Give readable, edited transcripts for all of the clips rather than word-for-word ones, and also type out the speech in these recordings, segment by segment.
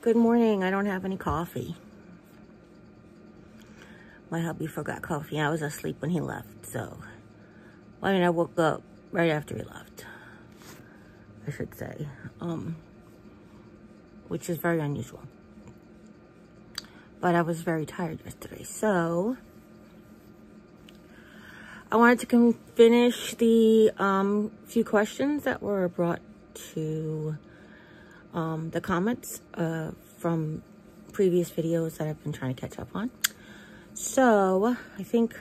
Good morning. I don't have any coffee. My hubby forgot coffee. I was asleep when he left, so... I mean, I woke up right after he left, I should say. Which is very unusual. But I was very tired yesterday, so... I wanted to finish the few questions that were brought to the comments from previous videos that I've been trying to catch up on. So, I think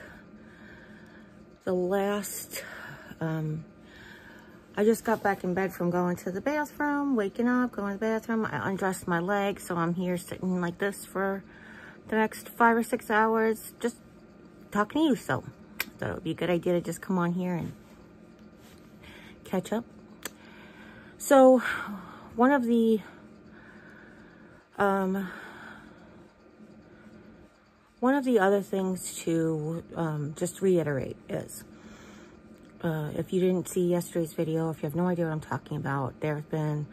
the last, I just got back in bed from going to the bathroom, waking up, going to the bathroom. I undressed my legs, so I'm here sitting like this for the next 5 or 6 hours, just talking to you. So it would be a good idea to just come on here and catch up. So, one of the other things to just reiterate is, if you didn't see yesterday's video, if you have no idea what I'm talking about, there have been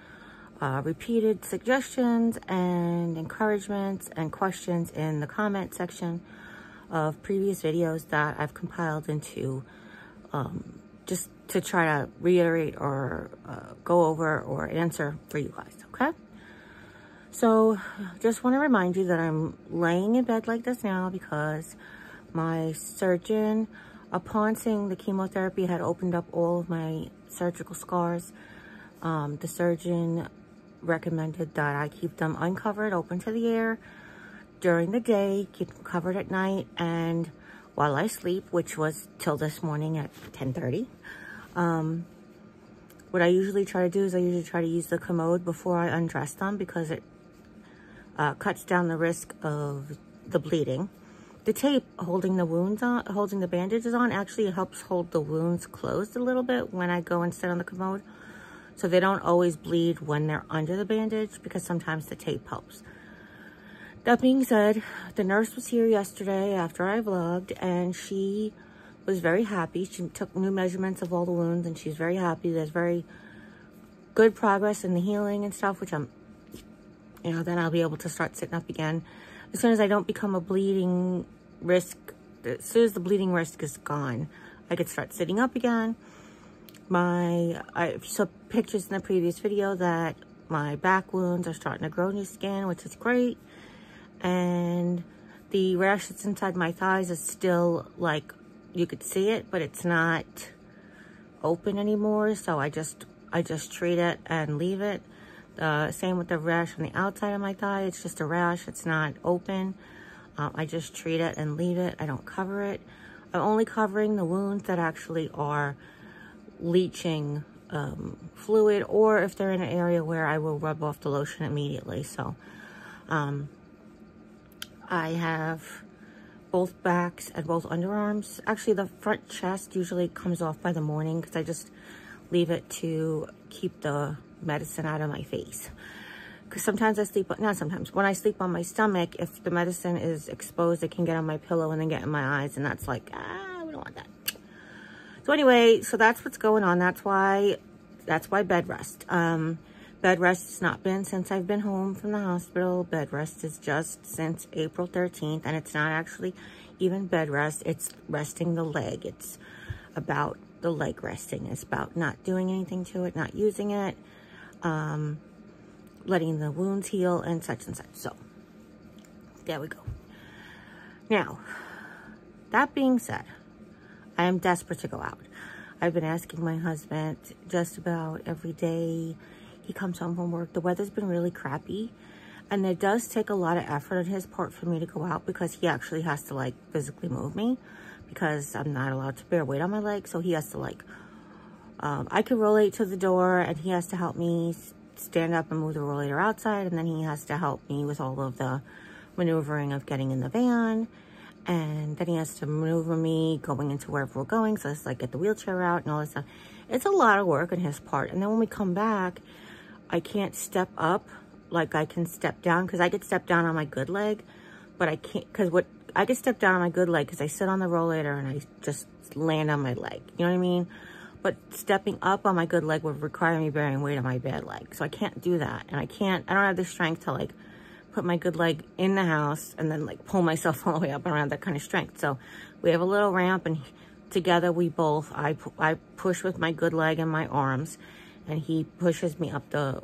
repeated suggestions and encouragements and questions in the comment section of previous videos that I've compiled into just to try to reiterate or go over or answer for you guys, okay? So, just want to remind you that I'm laying in bed like this now because my surgeon, upon seeing the chemotherapy, had opened up all of my surgical scars. The surgeon recommended that I keep them uncovered, open to the air during the day, keep them covered at night, and while I sleep, which was till this morning at 10:30. What I usually try to do is I usually try to use the commode before I undress them because it cuts down the risk of the bleeding. The tape holding the wounds on, holding the bandages on, actually helps hold the wounds closed a little bit when I go and sit on the commode. So they don't always bleed when they're under the bandage because sometimes the tape helps. That being said, the nurse was here yesterday after I vlogged and she was very happy. She took new measurements of all the wounds and she's very happy. There's very good progress in the healing and stuff, which I'm, you know, then I'll be able to start sitting up again. As soon as I don't become a bleeding risk, as soon as the bleeding risk is gone, I could start sitting up again. I saw pictures in the previous video that my back wounds are starting to grow new skin, which is great. And the rash that's inside my thighs is still, like, you could see it, but it's not open anymore. So I just treat it and leave it. Same with the rash on the outside of my thigh. It's just a rash. It's not open. I just treat it and leave it. I don't cover it. I'm only covering the wounds that actually are leaching fluid, or if they're in an area where I will rub off the lotion immediately. So I have both backs and both underarms. Actually, the front chest usually comes off by the morning because I just leave it to keep the medicine out of my face. Because sometimes I sleep, not sometimes, when I sleep on my stomach, if the medicine is exposed, it can get on my pillow and then get in my eyes, and that's like, we don't want that. So anyway, so that's what's going on. That's why bed rest. Bed rest has not been since I've been home from the hospital. Bed rest is just since April 13th, and it's not actually even bed rest. It's resting the leg. It's about the leg resting. It's about not doing anything to it, not using it, letting the wounds heal, and such and such. So, there we go. Now, that being said, I am desperate to go out. I've been asking my husband just about every day he comes home from work. The weather's been really crappy, and it does take a lot of effort on his part for me to go out because he actually has to, like, physically move me because I'm not allowed to bear weight on my legs. So he has to, like, I can rollate to the door and he has to help me stand up and move the rollator outside, and then he has to help me with all of the maneuvering of getting in the van, and then he has to maneuver me going into wherever we're going, so it's like get the wheelchair out and all this stuff. It's a lot of work on his part. And then when we come back, I can't step up like I can step down, because I could step down on my good leg, but I can't, because I could step down on my good leg because I sit on the rollator and I just land on my leg, you know what I mean? But stepping up on my good leg would require me bearing weight on my bad leg. So I can't do that. And I don't have the strength to, like, put my good leg in the house and then like pull myself all the way up and around, that kind of strength. So we have a little ramp, and together we both, I push with my good leg and my arms, and he pushes me up the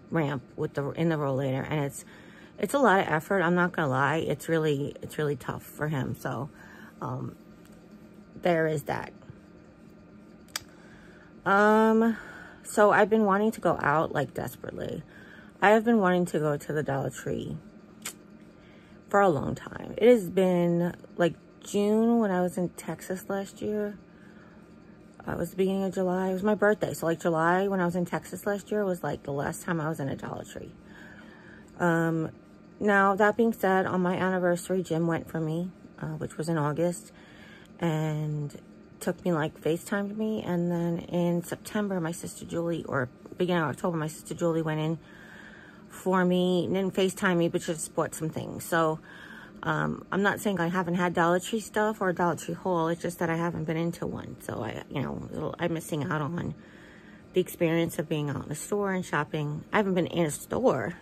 ramp with in the rollator, and it's a lot of effort. I'm not gonna lie, it's really tough for him. So there is that. So I've been wanting to go out like desperately. I have been wanting to go to the Dollar Tree for a long time. It has been like June when I was in Texas last year. It was the beginning of July. It was my birthday. So like July when I was in Texas last year was like the last time I was in a Dollar Tree. Now that being said, on my anniversary, Jim went for me, which was in August, and took me, like, FaceTimed me. And then in September, my sister Julie, or beginning of October, my sister Julie went in for me, and didn't FaceTime me, but just bought some things. So I'm not saying I haven't had Dollar Tree stuff or a Dollar Tree haul. It's just that I haven't been into one. So I'm missing out on the experience of being out in the store and shopping. I haven't been in a store.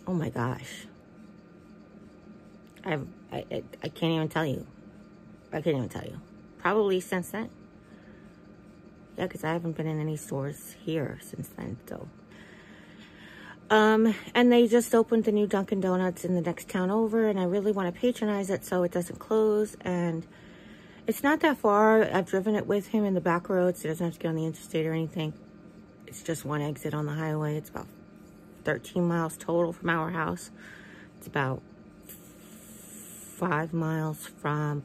Oh my gosh. I can't even tell you. I can't even tell you. Probably since then. Yeah, because I haven't been in any stores here since then, so. And they just opened the new Dunkin' Donuts in the next town over, and I really want to patronize it so it doesn't close. And it's not that far. I've driven it with him in the back roads, so he doesn't have to get on the interstate or anything. It's just one exit on the highway. It's about 13 miles total from our house. It's about 5 miles from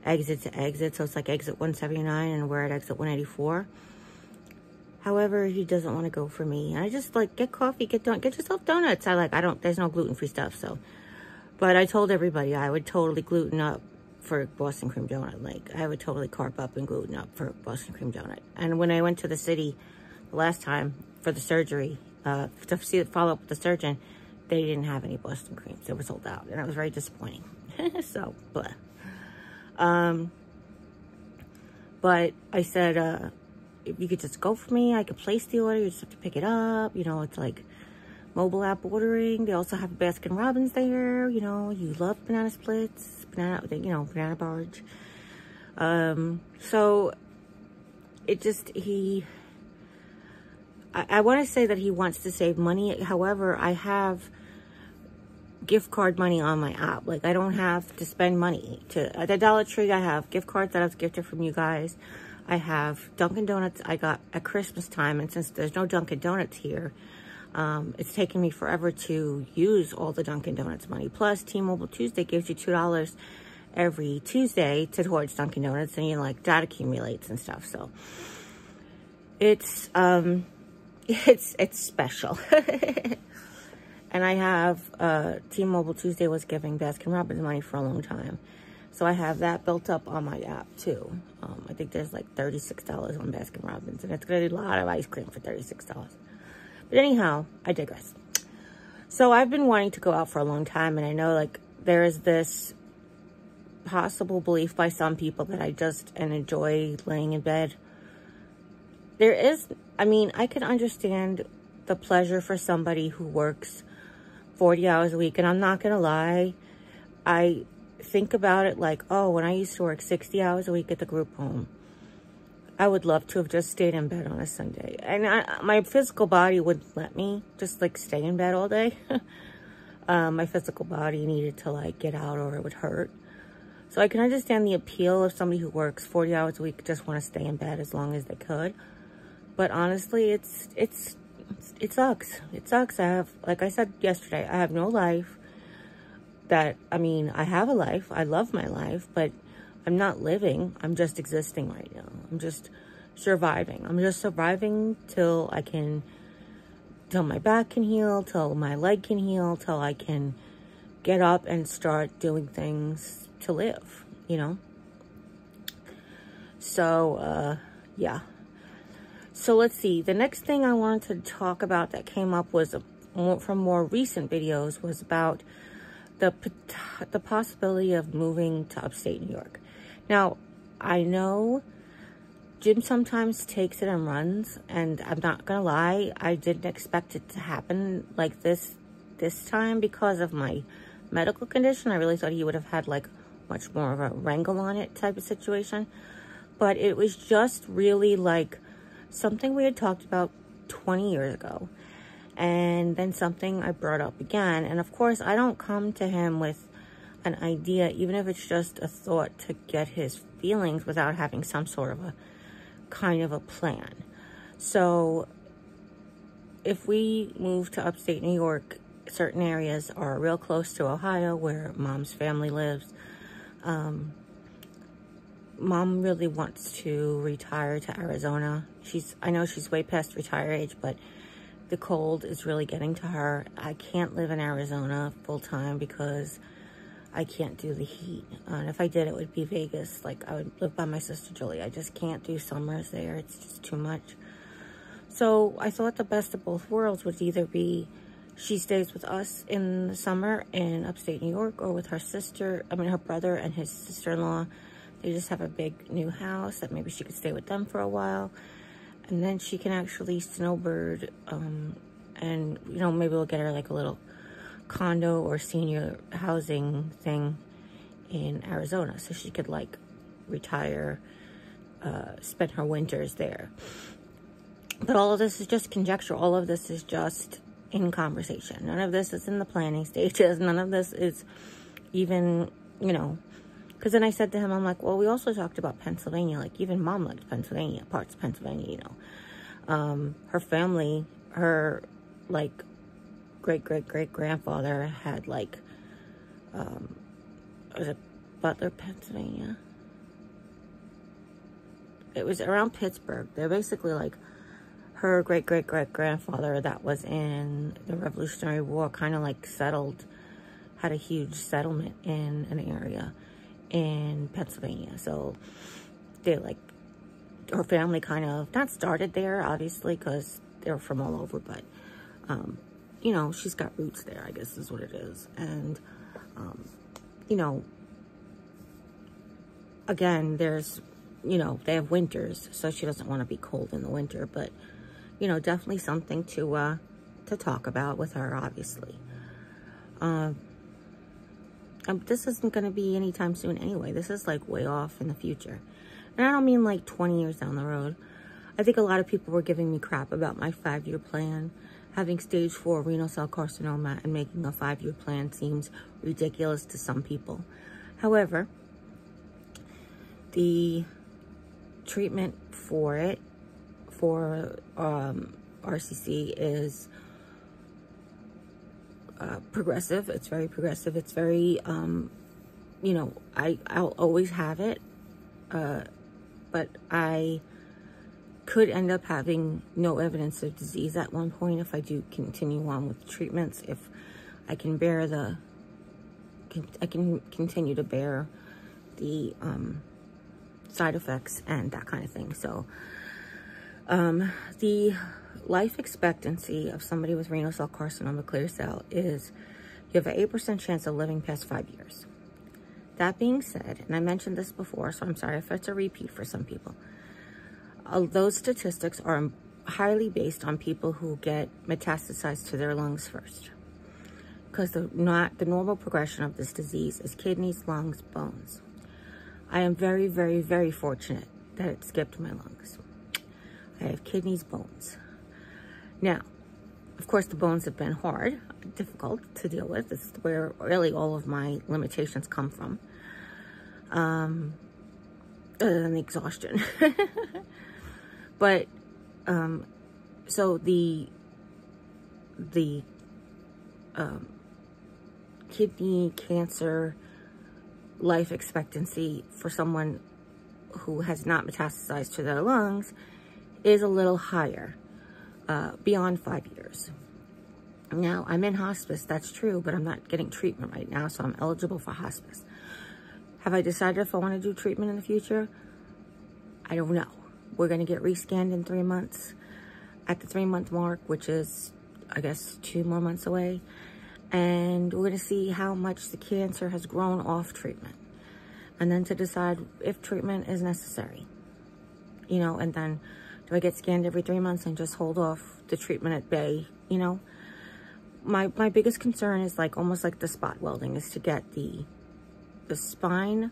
exit to exit, so it's like exit 179, and we're at exit 184. However, he doesn't want to go for me. I just like, get coffee, get yourself donuts. There's no gluten-free stuff, so. But I told everybody I would totally gluten up for Boston cream donut. Like, I would totally carb up and gluten up for Boston cream donut. And when I went to the city the last time for the surgery, to follow up with the surgeon, they didn't have any Boston creams. They were sold out, and it was very disappointing. So, blah. But I said, if you could just go for me, I could place the order. You just have to pick it up. You know, it's like mobile app ordering. They also have Baskin Robbins there. You know, you love banana splits, banana barge. So it just, I want to say that he wants to save money. However, I have gift card money on my app. Like, I don't have to spend money. At the Dollar Tree, I have gift cards that I was gifted from you guys. I have Dunkin' Donuts I got at Christmas time, and since there's no Dunkin' Donuts here, it's taken me forever to use all the Dunkin' Donuts money. Plus, T-Mobile Tuesday gives you $2 every Tuesday towards Dunkin' Donuts, and like that accumulates and stuff. So it's special. And I have T-Mobile Tuesday was giving Baskin Robbins money for a long time. So I have that built up on my app too. I think there's like $36 on Baskin Robbins, and it's gonna be a lot of ice cream for $36. But anyhow, I digress. So I've been wanting to go out for a long time, and I know like there is this possible belief by some people that I just enjoy laying in bed. There is, I mean, I can understand the pleasure for somebody who works 40 hours a week, and I'm not gonna lie, I think about it like, oh, when I used to work 60 hours a week at the group home, I would love to have just stayed in bed on a Sunday. And my physical body wouldn't let me just like stay in bed all day. My physical body needed to like get out, or it would hurt. So I can understand the appeal of somebody who works 40 hours a week, just want to stay in bed as long as they could. But honestly, it sucks. It sucks. I have, like I said yesterday, I have no life. I mean, I have a life. I love my life, but I'm not living. I'm just existing right now. I'm just surviving. I'm just surviving till my back can heal, till my leg can heal, till I can get up and start doing things to live, you know? So, yeah. So let's see. The next thing I wanted to talk about that came up was from more recent videos was about the possibility of moving to upstate New York. Now, I know Jim sometimes takes it and runs, and I'm not gonna lie, I didn't expect it to happen like this time because of my medical condition. I really thought he would have had like much more of a wrangle on it type of situation. But it was just really like something we had talked about 20 years ago. And then something I brought up again. And of course, I don't come to him with an idea, even if it's just a thought, to get his feelings without having some sort of a kind of a plan. So if we move to upstate New York, certain areas are real close to Ohio where Mom's family lives. Mom really wants to retire to Arizona. I know she's way past retire age, but the cold is really getting to her. I can't live in Arizona full time because I can't do the heat. And if I did, it would be Vegas. Like, I would live by my sister Julie. I just can't do summers there. It's just too much. So I thought the best of both worlds would either be she stays with us in the summer in upstate New York, or with her her brother and his sister-in-law. They just have a big new house that maybe she could stay with them for a while. And then she can actually snowbird, and, you know, maybe we'll get her like a little condo or senior housing thing in Arizona, so she could like retire, spend her winters there. But all of this is just conjecture. All of this is just in conversation. None of this is in the planning stages. None of this is even, you know, because then I said to him, I'm like, well, we also talked about Pennsylvania. Like, even Mom liked Pennsylvania, parts of Pennsylvania, you know. Her family, her, like, great-great-great-grandfather had, like, was it Butler, Pennsylvania? It was around Pittsburgh. They're basically, like, her great-great-great-grandfather that was in the Revolutionary War kind of, like, had a huge settlement in an area in Pennsylvania. So they, like, her family kind of not started there, obviously, because they're from all over, but you know, she's got roots there, I guess is what it is. And you know, again, there's, you know, they have winters, so she doesn't want to be cold in the winter, but you know, definitely something to talk about with her, obviously. This isn't going to be anytime soon anyway. This is like way off in the future. And I don't mean like 20 years down the road. I think a lot of people were giving me crap about my 5-year plan. Having stage 4 renal cell carcinoma and making a 5-year plan seems ridiculous to some people. However, the treatment for it, for RCC, is progressive. It's very progressive. It's very, you know, I'll always have it, but I could end up having no evidence of disease at one point if I do continue on with treatments, if I can bear I can continue to bear the side effects and that kind of thing. So the life expectancy of somebody with renal cell carcinoma clear cell is you have an 8% chance of living past 5 years. That being said, and I mentioned this before, so I'm sorry if it's a repeat for some people, those statistics are highly based on people who get metastasized to their lungs first. Because the normal progression of this disease is kidneys, lungs, bones. I am very, very, very fortunate that it skipped my lungs. I have kidneys, bones. Now, of course, the bones have been hard, difficult to deal with. This is where really all of my limitations come from. Other than the exhaustion. But, so the kidney cancer life expectancy for someone who has not metastasized to their lungs is a little higher, beyond 5 years. Now, I'm in hospice, that's true, but I'm not getting treatment right now, so I'm eligible for hospice. Have I decided if I want to do treatment in the future? I don't know. We're going to get rescanned in 3 months, at the 3-month mark, which is, I guess, 2 more months away. And we're going to see how much the cancer has grown off treatment. And then to decide if treatment is necessary. you know, and then do I get scanned every 3 months and just hold off the treatment at bay, you know? My biggest concern is like almost like the spot welding, is to get the spine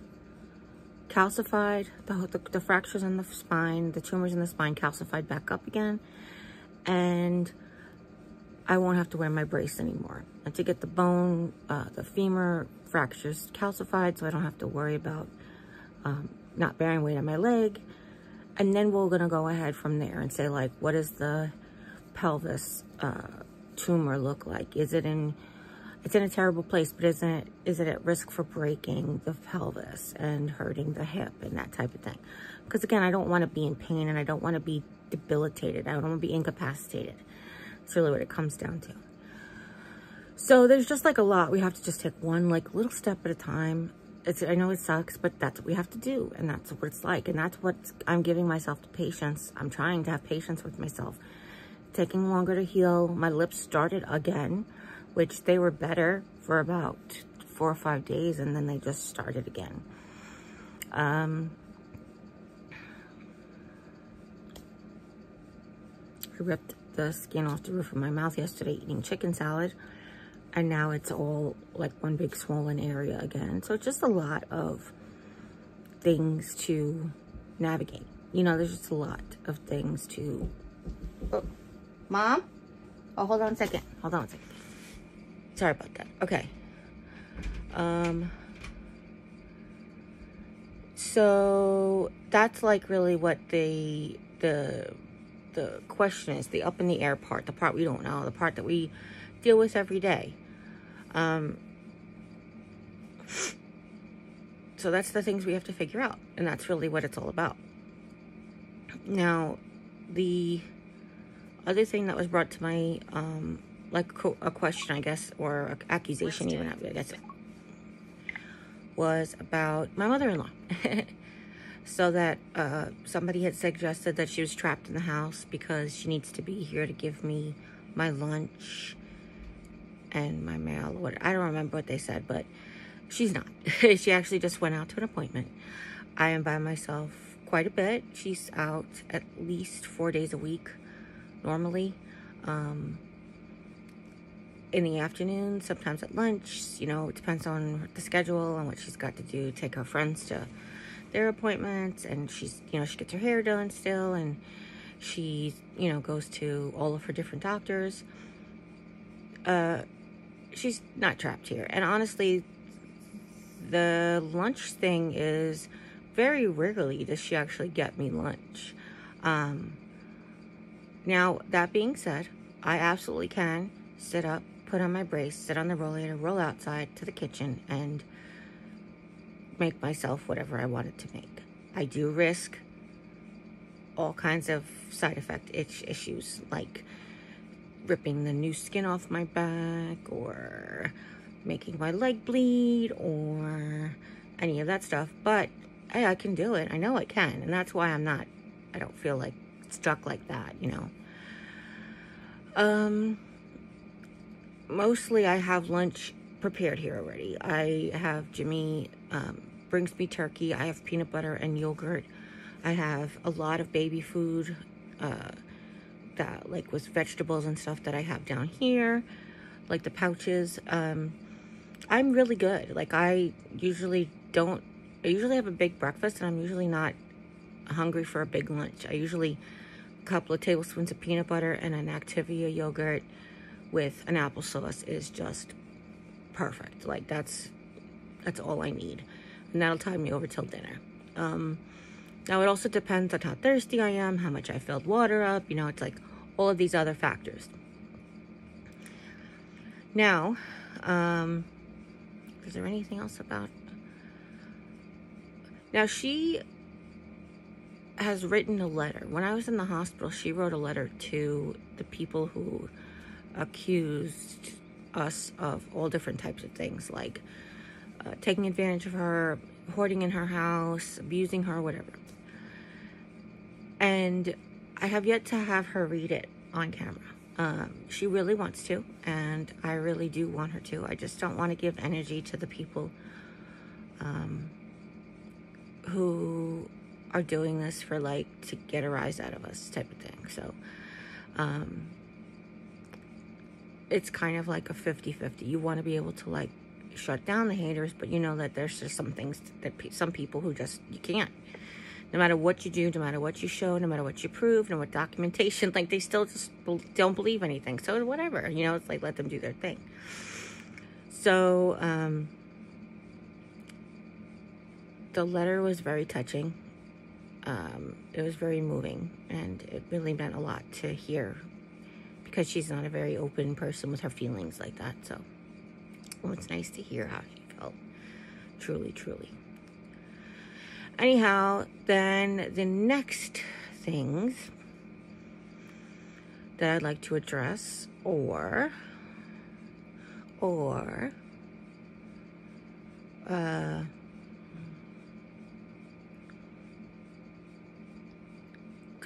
calcified, the fractures in the spine, the tumors in the spine calcified back up again, and I won't have to wear my brace anymore. And to get the bone, the femur fractures calcified, so I don't have to worry about not bearing weight on my leg. And then we're gonna go ahead from there and say, like, what does the pelvis tumor look like? It's in a terrible place, but is it at risk for breaking the pelvis and hurting the hip and that type of thing? Because again, I don't want to be in pain, and I don't want to be debilitated. I don't want to be incapacitated. It's really what it comes down to. So there's just like a lot. We have to just take one like little step at a time. I know it sucks, but that's what we have to do, and that's what it's like, and that's what I'm giving myself the patience. I'm trying to have patience with myself. Taking longer to heal. My lips started again, which they were better for about 4 or 5 days, and then they just started again. I ripped the skin off the roof of my mouth yesterday eating chicken salad, and now it's all like one big swollen area again. So it's just a lot of things to navigate. You know, there's just a lot of things to... Oh, Mom? Oh, hold on a second. Hold on a second. Sorry about that. Okay. So that's like really what the question is, the up in the air part, the part we don't know, the part that we deal with every day. So that's the things we have to figure out, and that's really what it's all about. Now, the other thing that was brought to my like a question, I guess, or an accusation even, I guess, was about my mother-in-law. So that somebody had suggested that she was trapped in the house because she needs to be here to give me my lunch and my mail. I don't remember what they said, but she's not. She actually just went out to an appointment. I am by myself quite a bit. She's out at least 4 days a week, normally. In the afternoon, sometimes at lunch, you know, it depends on the schedule and what she's got to do. Take her friends to their appointments, and she's, you know, she gets her hair done still, and she, you know, goes to all of her different doctors. She's not trapped here. And honestly, the lunch thing is very rarely does she actually get me lunch. Now, that being said, I absolutely can sit up, put on my brace, sit on the rollator, roll outside to the kitchen, and make myself whatever I wanted to make. I do risk all kinds of side effect issues, like ripping the new skin off my back, or making my leg bleed, or any of that stuff. But hey, I can do it. I know I can, and that's why I don't feel like stuck like that, you know. Mostly I have lunch prepared here already. I have Jimmy brings me turkey. I have peanut butter and yogurt. I have a lot of baby food that, like, with vegetables and stuff that I have down here, like the pouches. I'm really good. Like, I usually have a big breakfast, and I'm usually not hungry for a big lunch. I usually a couple of tablespoons of peanut butter and an Activia yogurt with an applesauce is just perfect. Like, that's all I need, and that'll tide me over till dinner. Now, it also depends on how thirsty I am, how much I filled water up, you know. It's like all of these other factors. Now, is there anything else about... Now, she has written a letter. When I was in the hospital, she wrote a letter to the people who accused us of all different types of things, like taking advantage of her, hoarding in her house, abusing her, whatever. And I have yet to have her read it on camera. She really wants to, and I really do want her to. I just don't want to give energy to the people who are doing this for like to get a rise out of us type of thing. So it's kind of like a 50-50. You want to be able to like shut down the haters, but you know that there's just some things that some people who just, you can't. No matter what you do, no matter what you show, no matter what you prove, no matter what documentation, like they still just don't believe anything. So whatever, you know, it's like let them do their thing. So the letter was very touching. It was very moving, and it really meant a lot to hear, because she's not a very open person with her feelings like that. So it's nice to hear how she felt. Truly, truly. Anyhow, then the next things that I'd like to address, because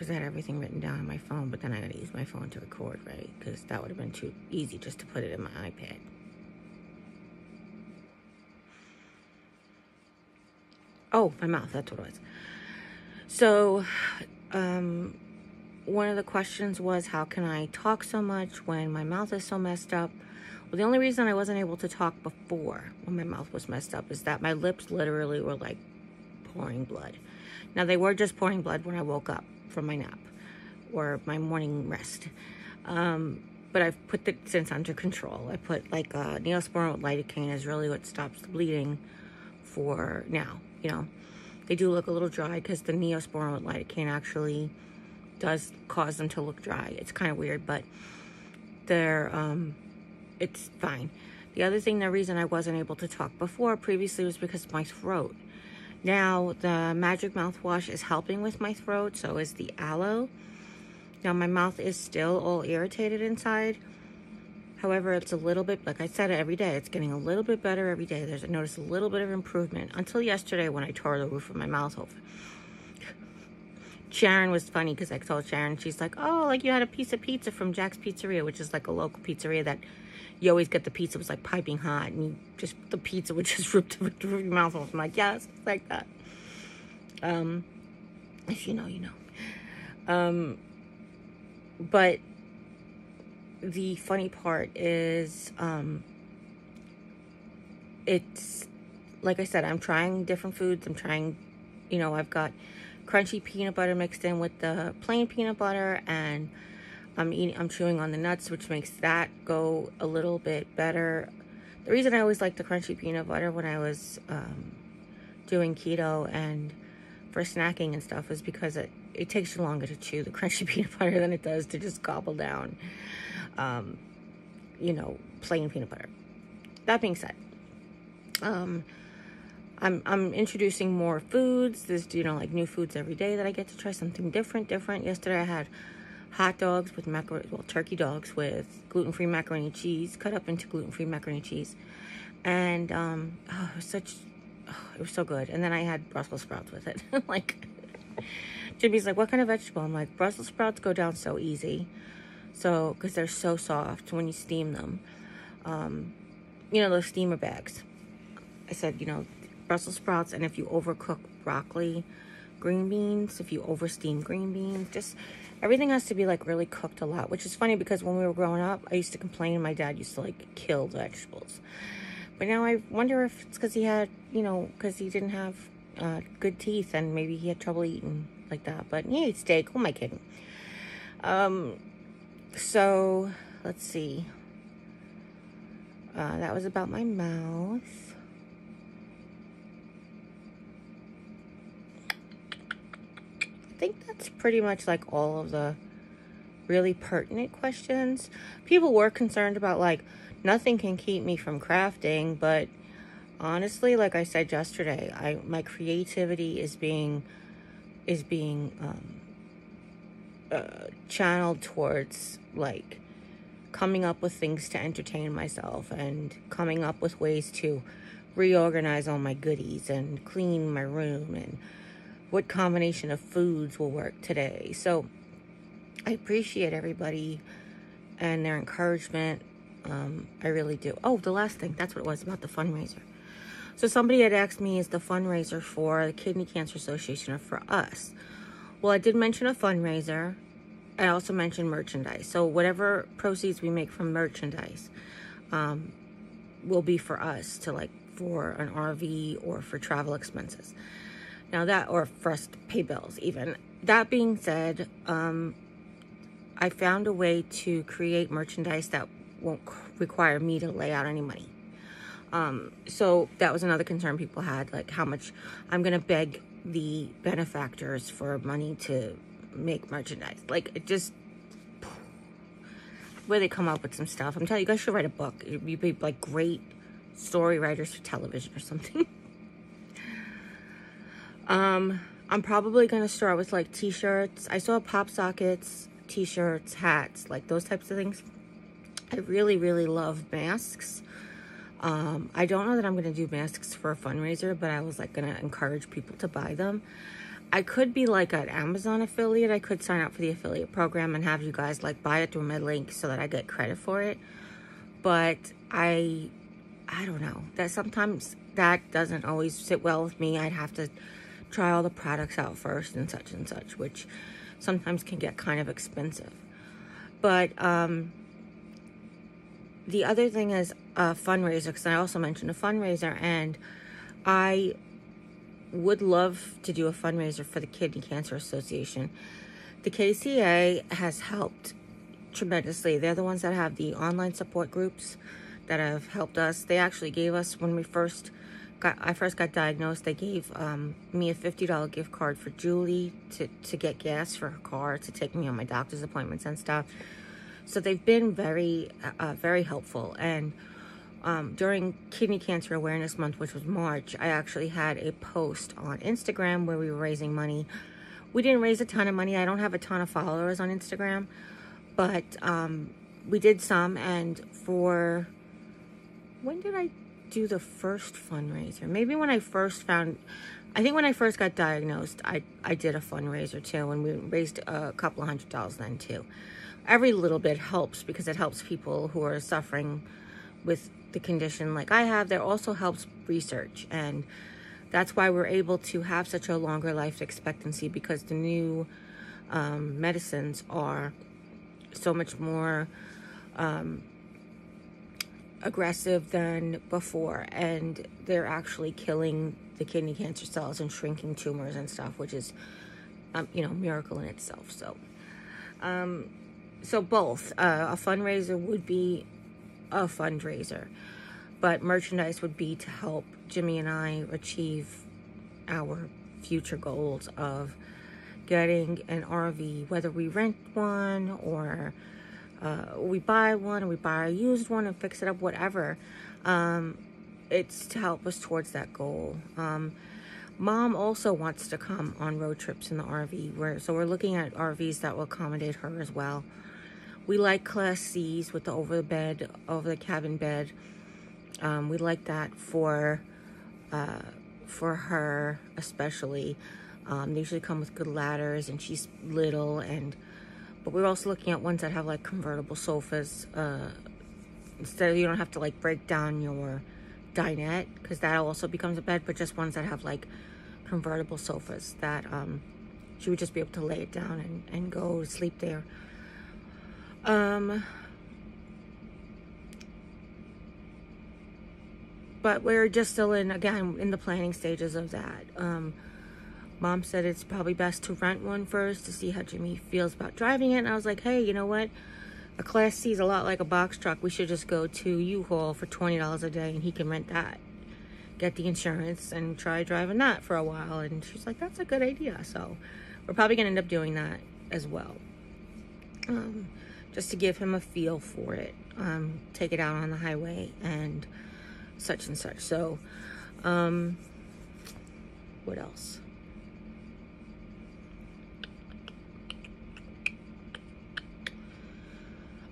I had everything written down on my phone, but then I gotta use my phone to record, right? Because that would have been too easy just to put it in my iPad. Oh, my mouth, that's what it was. So, one of the questions was, how can I talk so much when my mouth is so messed up? Well, the only reason I wasn't able to talk before when my mouth was messed up is that my lips literally were like pouring blood. Now, they were just pouring blood when I woke up from my nap or my morning rest. But I've put the since under control. I put like Neosporin with lidocaine is really what stops the bleeding for now. You know, they do look a little dry because the Neosporin with lidocaine actually does cause them to look dry. It's kind of weird, but they're it's fine. The other thing, the reason I wasn't able to talk previously was because of my throat. Now, the Magic Mouthwash is helping with my throat, so is the aloe. Now, my mouth is still all irritated inside. However, it's a little bit, like I said, every day, it's getting a little bit better every day. I noticed a little bit of improvement until yesterday when I tore the roof of my mouth open. Sharon was funny because I told Sharon, she's like, oh, like you had a piece of pizza from Jack's Pizzeria, which is like a local pizzeria that you always get the pizza. It was like piping hot, and the pizza would just rip the roof of your mouth off. I'm like, yes, it's like that. If you know, you know. But the funny part is, it's, like I said, I'm trying different foods. I'm trying, you know, I've got crunchy peanut butter mixed in with the plain peanut butter, and I'm chewing on the nuts, which makes that go a little bit better. The reason I always liked the crunchy peanut butter when I was doing keto and for snacking and stuff is because it takes you longer to chew the crunchy peanut butter than it does to just gobble down, you know, plain peanut butter. That being said, I'm introducing more foods. There's, you know, like new foods every day that I get to try something different. Yesterday I had hot dogs with turkey dogs with gluten-free macaroni and cheese, cut up into gluten-free macaroni and cheese. And, it was so good. And then I had Brussels sprouts with it. Like, Jimmy's like, what kind of vegetable? I'm like, Brussels sprouts go down so easy. So, because they're so soft when you steam them. You know, those steamer bags. I said, you know, Brussels sprouts, and if you overcook broccoli, green beans, if you oversteam green beans, just everything has to be like really cooked a lot, which is funny because when we were growing up, I used to complain my dad used to like kill the vegetables. But now I wonder if it's because he had, you know, because he didn't have good teeth and maybe he had trouble eating like that. But he ate steak. Who am I kidding? So let's see. That was about my mouth. I think that's pretty much like all of the really pertinent questions. People were concerned about like, nothing can keep me from crafting, but honestly, like I said yesterday, my creativity is being channeled towards like coming up with things to entertain myself and coming up with ways to reorganize all my goodies and clean my room and what combination of foods will work today. So I appreciate everybody and their encouragement. I really do. Oh, the last thing, that's what it was about the fundraiser. So somebody had asked me, is the fundraiser for the Kidney Cancer Association or for us? Well, I did mention a fundraiser. I also mentioned merchandise. So whatever proceeds we make from merchandise will be for us to, like, for an RV or for travel expenses. Now that, or for us to pay bills even. That being said, I found a way to create merchandise that won't require me to lay out any money. So that was another concern people had, like how much I'm going to beg the benefactors for money to make merchandise. Like, it just, where they come up with some stuff. I'm telling you, you guys should write a book. You'd be like great story writers for television or something. I'm probably going to start with like t-shirts. I saw pop sockets, t-shirts, hats, like those types of things. I really, really love masks. I don't know that I'm going to do masks for a fundraiser, but I was like going to encourage people to buy them. I could be like an Amazon affiliate. I could sign up for the affiliate program and have you guys like buy it through my link so that I get credit for it. But I don't know. That sometimes that doesn't always sit well with me. I'd have to try all the products out first and such, which sometimes can get kind of expensive. But the other thing is a fundraiser, because I also mentioned a fundraiser, and I would love to do a fundraiser for the Kidney Cancer Association. The KCA has helped tremendously. They're the ones that have the online support groups that have helped us. They actually gave us, when I first got diagnosed, they gave me a $50 gift card for Julie to get gas for her car, to take me on my doctor's appointments and stuff. So they've been very, very helpful. And during Kidney Cancer Awareness Month, which was March, I actually had a post on Instagram where we were raising money. We didn't raise a ton of money. I don't have a ton of followers on Instagram, but we did some. And for, when did I do the first fundraiser? Maybe when I first when I first got diagnosed, I did a fundraiser too, and we raised a couple of $100 then too. Every little bit helps, because it helps people who are suffering with the condition like I have. There also helps research, and that's why we're able to have such a longer life expectancy, because the new medicines are so much more aggressive than before, and they're actually killing the kidney cancer cells and shrinking tumors and stuff, which is you know, a miracle in itself. So both a fundraiser would be a fundraiser, but merchandise would be to help Jimmy and I achieve our future goals of getting an RV, whether we rent one or we buy one, or we buy a used one and fix it up, whatever. It's to help us towards that goal. Mom also wants to come on road trips in the RV, so we're looking at RVs that will accommodate her as well. We like Class C's with the over the cabin bed. We like that for her especially. They usually come with good ladders, and she's little, but we're also looking at ones that have like convertible sofas. Instead of, you don't have to like break down your dinette, because that also becomes a bed, but just ones that have like convertible sofas that she would just be able to lay it down and go to sleep there. But we're just still in the planning stages of that. Mom said it's probably best to rent one first to see how Jimmy feels about driving it. And I was like, hey, you know what? A Class C is a lot like a box truck. We should just go to U-Haul for $20 a day, and he can rent that. Get the insurance and try driving that for a while. And she's like, that's a good idea. So we're probably going to end up doing that as well. Just to give him a feel for it. Take it out on the highway and such. So, what else?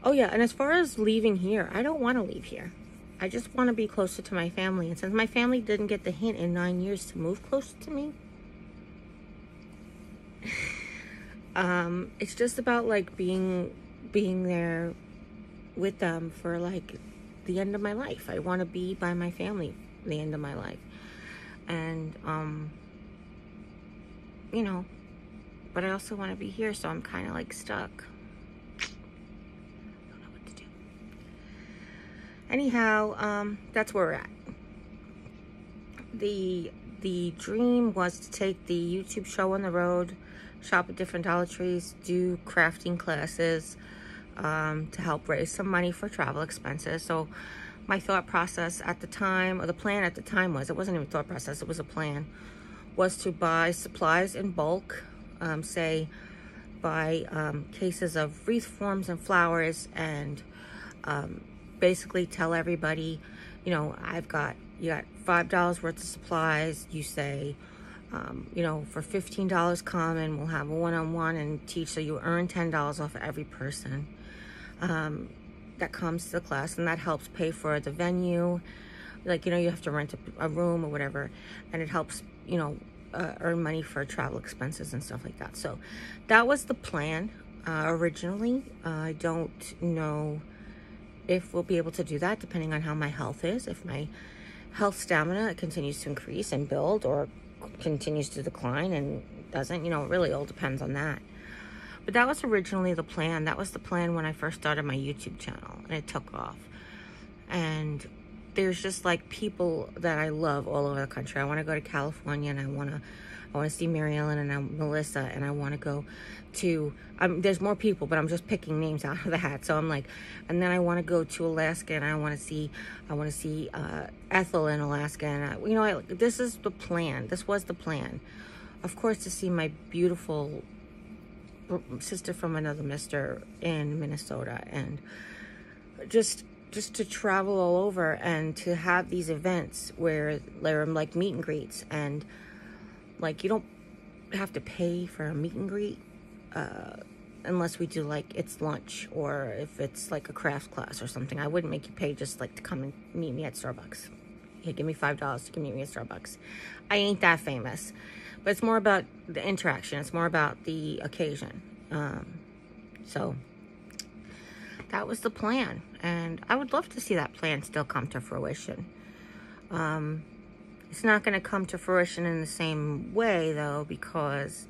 Oh yeah, and as far as leaving here, I don't want to leave here. I just want to be closer to my family. And since my family didn't get the hint in 9 years to move closer to me, it's just about like being there with them for like the end of my life. I want to be by my family the end of my life. And, you know, but I also want to be here, so I'm kind of like stuck. I don't know what to do. Anyhow, that's where we're at. The dream was to take the YouTube show on the road, shop at different Dollar Trees, do crafting classes, to help raise some money for travel expenses. So my thought process at the time, or the plan at the time was, it wasn't even a thought process, it was a plan, was to buy supplies in bulk, say buy cases of wreath forms and flowers, and basically tell everybody, you know, you got $5 worth of supplies. You say, you know, for $15 come and we'll have a one-on-one and teach, so you earn $10 off every person that comes to the class, and that helps pay for the venue. Like, you know, you have to rent a room or whatever, and it helps, you know, earn money for travel expenses and stuff like that. So that was the plan originally. I don't know if we'll be able to do that, depending on how my health is. If my health stamina continues to increase and build, or continues to decline and doesn't, you know, it really all depends on that. But that was originally the plan. That was the plan when I first started my YouTube channel, and it took off. And there's just like people that I love all over the country. I want to go to California, and I want to see Mary Ellen and Melissa, and I want to go to, there's more people, but I'm just picking names out of the hat. So I'm like, and then I want to go to Alaska, and I want to see Ethel in Alaska. And you know, this is the plan. This was the plan. Of course, to see my beautiful sister from another mister in Minnesota, and just to travel all over, and to have these events where they're like meet and greets, and like you don't have to pay for a meet and greet unless we do like it's lunch, or if it's like a craft class or something. I wouldn't make you pay just like to come and meet me at Starbucks. Hey, give me $5 to come meet me at Starbucks. I ain't that famous, but it's more about the interaction. It's more about the occasion. So that was the plan, and I would love to see that plan still come to fruition. It's not going to come to fruition in the same way, though, because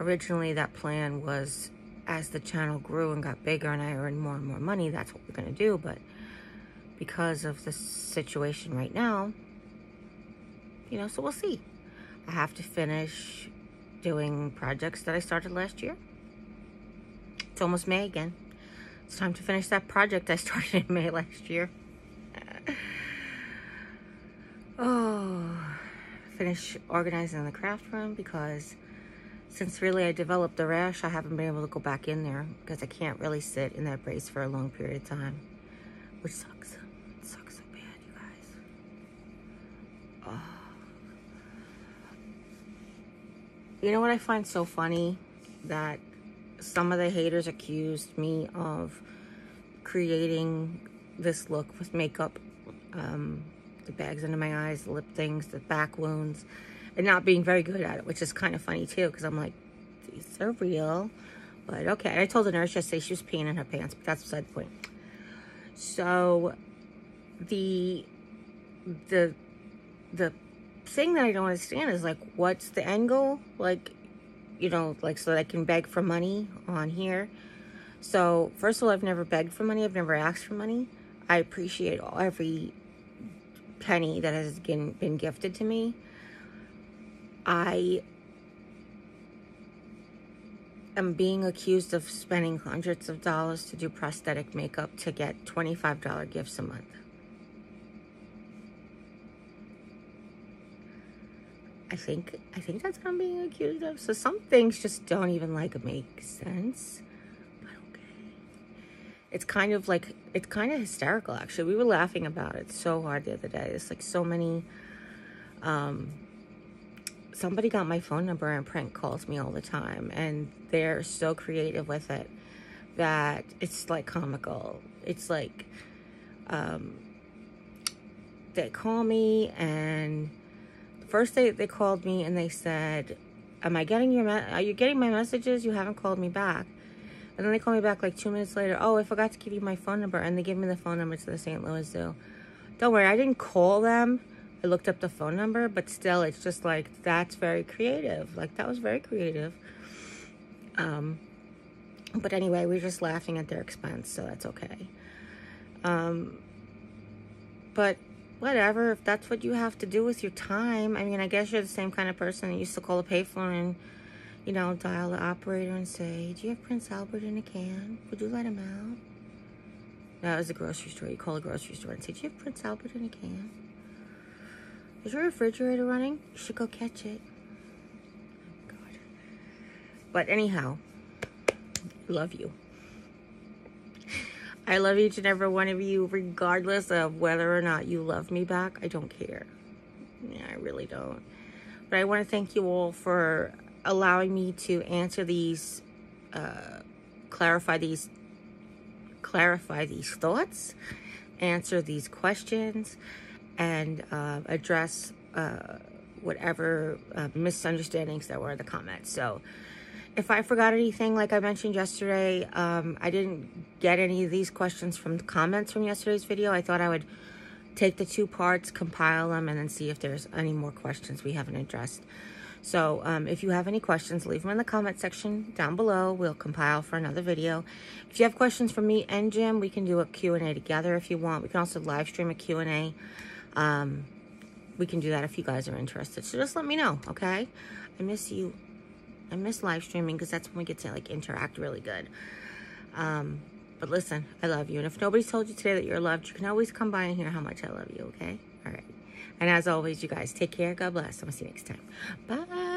originally that plan was, as the channel grew and got bigger and I earned more and more money, that's what we're going to do. But because of the situation right now, you know, so we'll see. I have to finish doing projects that I started last year. It's almost May again. It's time to finish that project I started in May last year. Finish organizing the craft room, because since really I developed the rash, I haven't been able to go back in there, because I can't really sit in that brace for a long period of time, which sucks. It sucks so bad, you guys. You know what I find so funny? That some of the haters accused me of creating this look with makeup, the bags under my eyes, the lip things, the back wounds, and not being very good at it, which is kind of funny too, because I'm like, these are real. But okay, I told the nurse yesterday she was peeing in her pants, but that's beside the point. So the thing that I don't understand is, like, what's the end goal? Like, you know, like, so that I can beg for money on here. So first of all, I've never begged for money. I've never asked for money. I appreciate every penny that has been gifted to me. I am being accused of spending hundreds of dollars to do prosthetic makeup to get $25 gifts a month. I think that's what I'm being accused of. So some things just don't even like make sense. But okay. It's kind of hysterical, actually. We were laughing about it so hard the other day. It's like so many, somebody got my phone number and prank calls me all the time, and they're so creative with it that it's like comical. It's like, they call me, and first they called me and they said, are you getting my messages? You haven't called me back. And then they called me back like 2 minutes later. Oh, I forgot to give you my phone number. And they gave me the phone number to the St. Louis Zoo. Don't worry, I didn't call them. I looked up the phone number, but still, it's just like, that's very creative. Like, that was very creative. But anyway, we're just laughing at their expense, so that's okay. But whatever, if that's what you have to do with your time. I mean, I guess you're the same kind of person that used to call a payphone and, you know, dial the operator and say, do you have Prince Albert in a can? Would you let him out? That was a grocery store. You call a grocery store and say, do you have Prince Albert in a can? Is your refrigerator running? You should go catch it. Oh, God. But anyhow, I love you. I love each and every one of you, regardless of whether or not you love me back. I don't care. Yeah, I really don't. But I want to thank you all for allowing me to answer these, clarify these thoughts, answer these questions, and address whatever misunderstandings that were in the comments. So if I forgot anything, like I mentioned yesterday, I didn't get any of these questions from the comments from yesterday's video. I thought I would take the 2 parts, compile them, and then see if there's any more questions we haven't addressed. So if you have any questions, leave them in the comment section down below. We'll compile for another video. If you have questions for me and Jim, we can do a Q&A together if you want. We can also live stream a Q&A. We can do that if you guys are interested. So just let me know, okay? I miss you. I miss live streaming because that's when we get to like interact really good. But listen, I love you. And if nobody's told you today that you're loved, you can always come by and hear how much I love you, okay? All right. And as always, you guys, take care. God bless. I'm going to see you next time. Bye.